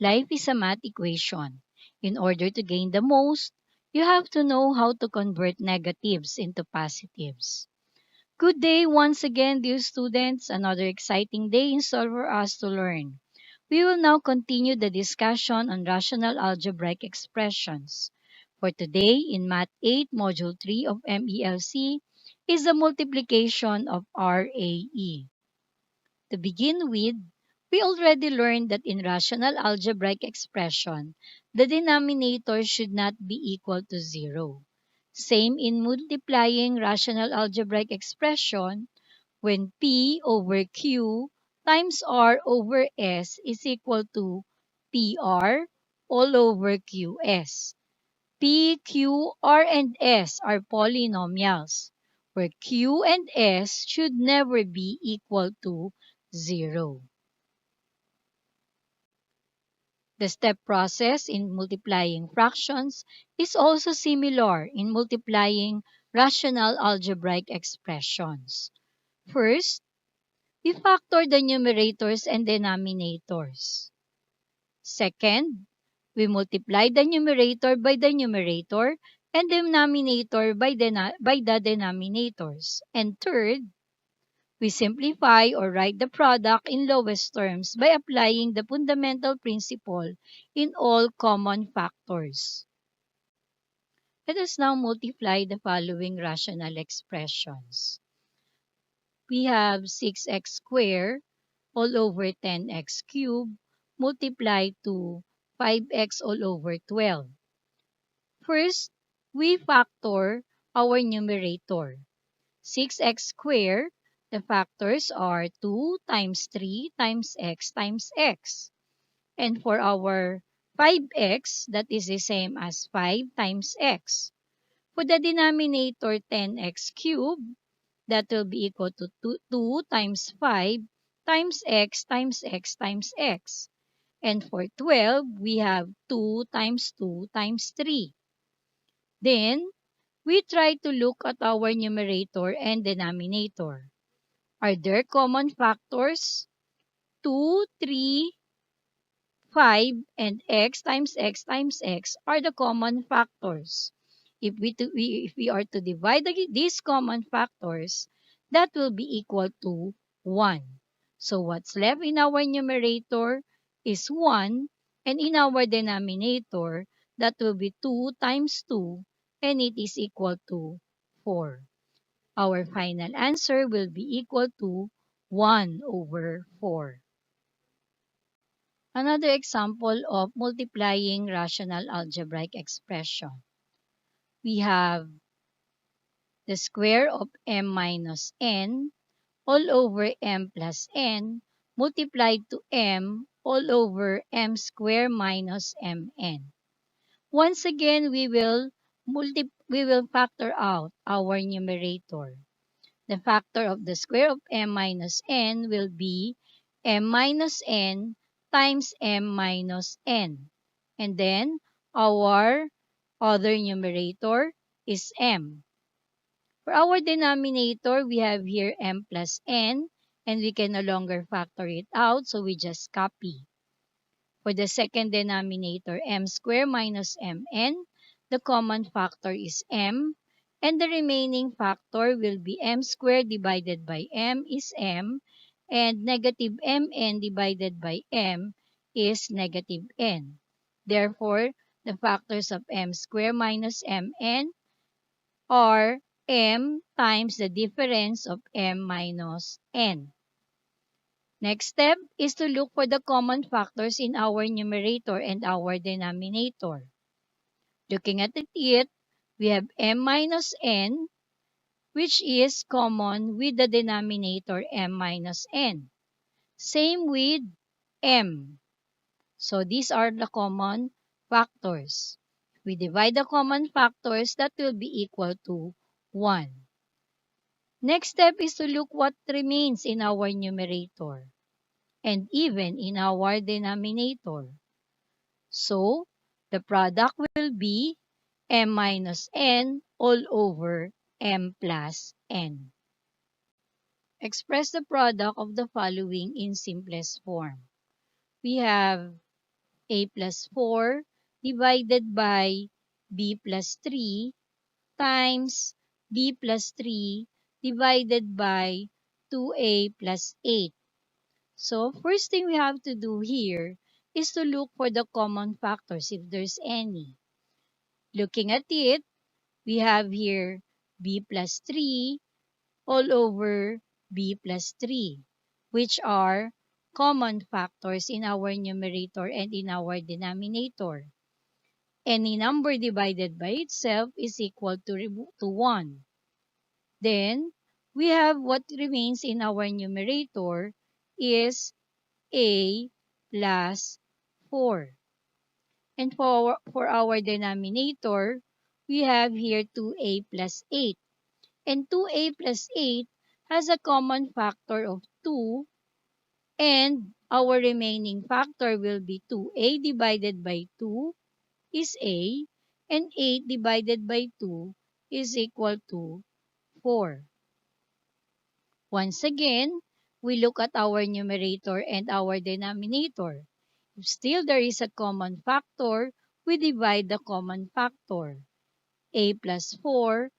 Life is a math equation. In order to gain the most, you have to know how to convert negatives into positives. Good day once again, dear students. Another exciting day in store for us to learn. We will now continue the discussion on rational algebraic expressions. For today, in Math 8, Module 3 of MELC, is the multiplication of RAE. To begin with, we already learned that in rational algebraic expression, the denominator should not be equal to 0. Same in multiplying rational algebraic expression when P over Q times R over S is equal to PR all over QS. P, Q, R, and S are polynomials, where Q and S should never be equal to 0. The step process in multiplying fractions is also similar in multiplying rational algebraic expressions. First, we factor the numerators and denominators. Second, we multiply the numerator by the numerator and denominator by the denominators. And third, we simplify or write the product in lowest terms by applying the fundamental principle in all common factors. Let us now multiply the following rational expressions. We have 6x squared all over 10x cubed multiplied to 5x all over 12. First, we factor our numerator. 6x squared, the factors are 2 times 3 times x. And for our 5x, that is the same as 5 times x. For the denominator 10x cubed, that will be equal to 2 times 5 times x times x times x. And for 12, we have 2 times 2 times 3. Then, we try to look at our numerator and denominator. Are there common factors? 2, 3, 5, and x times x times x are the common factors. If we are to divide these common factors, that will be equal to 1. So what's left in our numerator is 1, and in our denominator, that will be 2 times 2, and it is equal to 4. Our final answer will be equal to 1 over 4. Another example of multiplying rational algebraic expression. We have the square of m minus n all over m plus n multiplied to m all over m squared minus mn. Once again, we will factor out our numerator. The factor of the square of m minus n will be m minus n times m minus n. And then, our other numerator is m. For our denominator, we have here m plus n, and we can no longer factor it out, so we just copy. For the second denominator, m squared minus mn, the common factor is m, and the remaining factor will be m squared divided by m is m, and negative mn divided by m is negative n. Therefore, the factors of m squared minus mn are m times the difference of m minus n. Next step is to look for the common factors in our numerator and our denominator. Looking at it, we have m minus n, which is common with the denominator m minus n. Same with m. So these are the common factors. We divide the common factors, that will be equal to 1. Next step is to look what remains in our numerator and even in our denominator. So, the product will be m minus n all over m plus n. Express the product of the following in simplest form. We have a plus 4 divided by b plus 3 times b plus 3 divided by 2a plus 8. So, first thing we have to do here is to look for the common factors if there's any. Looking at it, we have here b plus 3 all over b plus 3, which are common factors in our numerator and in our denominator. Any number divided by itself is equal to 1. Then, we have what remains in our numerator is a plus 4. And for our denominator, we have here 2a plus 8. And 2a plus 8 has a common factor of 2, and our remaining factor will be 2a divided by 2 is a, and 8 divided by 2 is equal to 4. Once again, we look at our numerator and our denominator. If still there is a common factor, we divide the common factor. A plus 4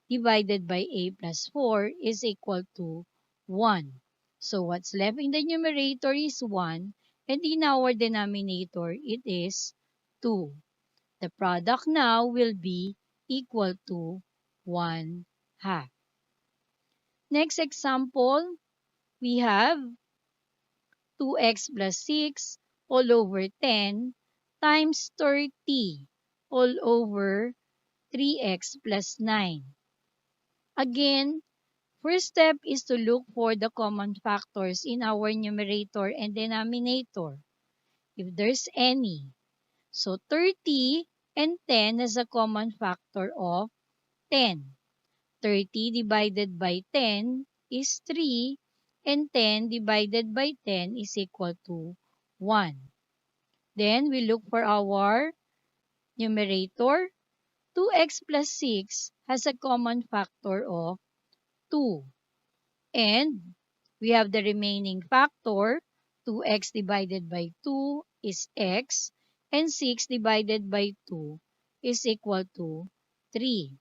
divided by a plus 4 is equal to 1. So what's left in the numerator is 1, and in our denominator it is 2. The product now will be equal to 1/2. Next example, we have 2x plus 6 all over 10 times 30 all over 3x plus 9. Again, first step is to look for the common factors in our numerator and denominator, if there's any. So 30 and 10 has a common factor of 10. 30 divided by 10 is 3, and 10 divided by 10 is equal to 1. Then we look for our numerator. 2x plus 6 has a common factor of 2. And we have the remaining factor. 2x divided by 2 is x, and 6 divided by 2 is equal to 3.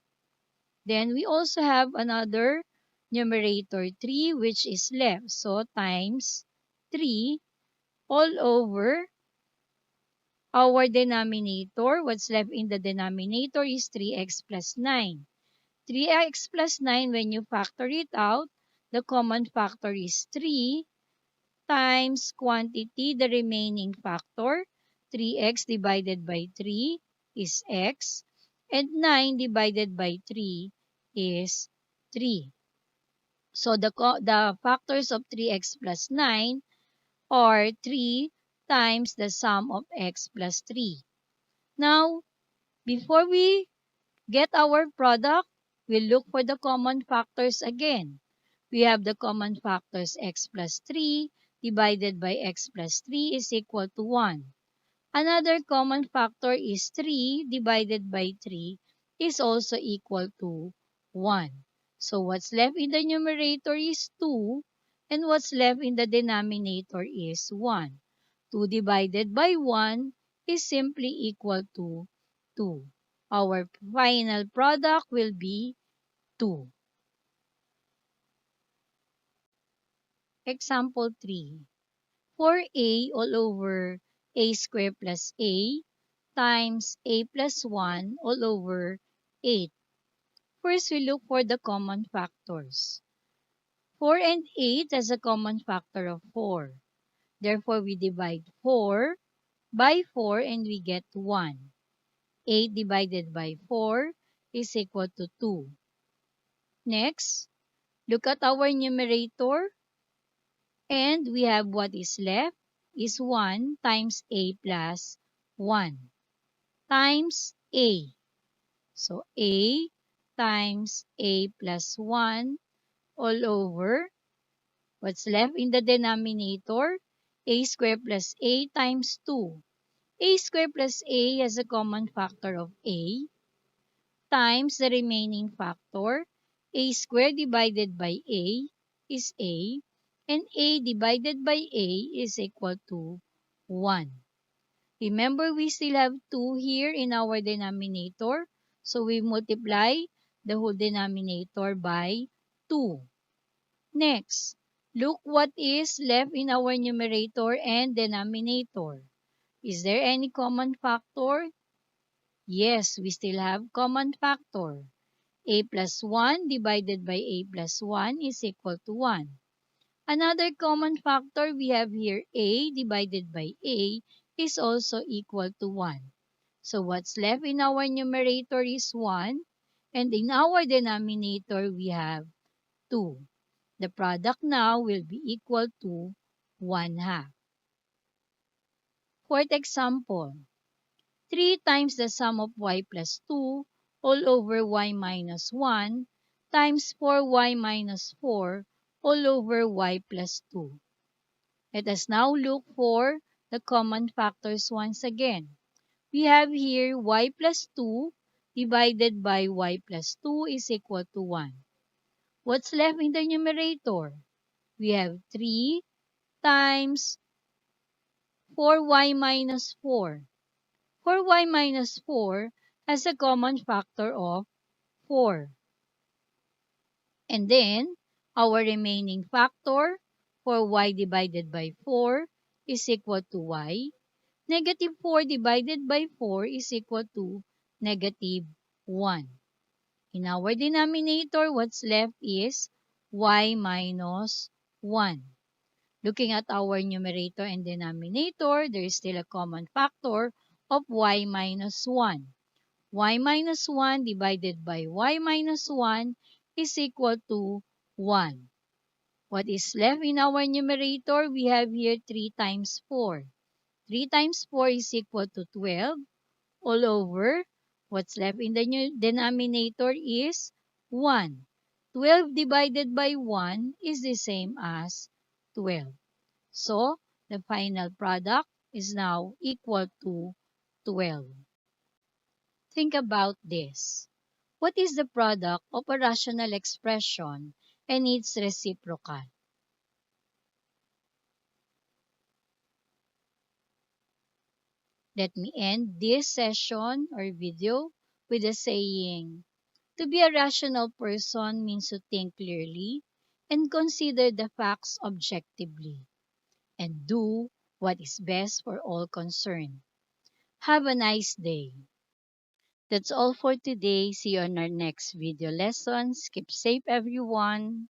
Then we also have another numerator 3 which is left. So times 3 all over our denominator. What's left in the denominator is 3x plus 9. 3x plus 9, when you factor it out, the common factor is 3 times quantity, the remaining factor. 3x divided by 3 is x, and 9 divided by 3 is 3. So the factors of 3x plus 9 are 3 times the sum of x plus 3. Now, before we get our product, we look for the common factors again. We have the common factors x plus 3 divided by x plus 3 is equal to 1. Another common factor is 3 divided by 3 is also equal to 1. So what's left in the numerator is 2, and what's left in the denominator is 1. 2 divided by 1 is simply equal to 2. Our final product will be 2. Example 3. 4a all over a squared plus a times a plus 1 all over 8. First, we look for the common factors. 4 and 8 has a common factor of 4. Therefore, we divide 4 by 4 and we get 1. 8 divided by 4 is equal to 2. Next, look at our numerator, and we have what is left is 1 times a plus 1 times a. So a times a plus 1 all over what's left in the denominator, a squared plus a times 2. A squared plus a has a common factor of a times the remaining factor. A squared divided by a is a, and a divided by a is equal to 1. Remember, we still have 2 here in our denominator. So we multiply the whole denominator by 2. Next, look what is left in our numerator and denominator. Is there any common factor? Yes, we still have common factor. A plus 1 divided by a plus 1 is equal to 1. Another common factor we have here, a divided by a, is also equal to 1. So what's left in our numerator is 1, and in our denominator we have 2. The product now will be equal to 1/2. Fourth example, 3 times the sum of y plus 2 all over y minus 1 times 4y minus 4 all over y plus 2. Let us now look for the common factors once again. We have here y plus 2 divided by y plus 2 is equal to 1. What's left in the numerator? We have 3 times 4y minus 4. 4y minus 4 has a common factor of 4. And then, our remaining factor, 4y divided by 4 is equal to y. Negative 4 divided by 4 is equal to negative 1. In our denominator, what's left is y minus 1. Looking at our numerator and denominator, there is still a common factor of y minus 1. Y minus 1 divided by y minus 1 is equal to 1. What is left in our numerator? We have here 3 times 4. 3 times 4 is equal to 12 all over. What's left in the denominator is 1. 12 divided by 1 is the same as 12. So, the final product is now equal to 12. Think about this. What is the product of a rational expression and its reciprocal? Let me end this session or video with a saying, to be a rational person means to think clearly and consider the facts objectively and do what is best for all concerned. Have a nice day. That's all for today. See you on our next video lessons. Keep safe, everyone.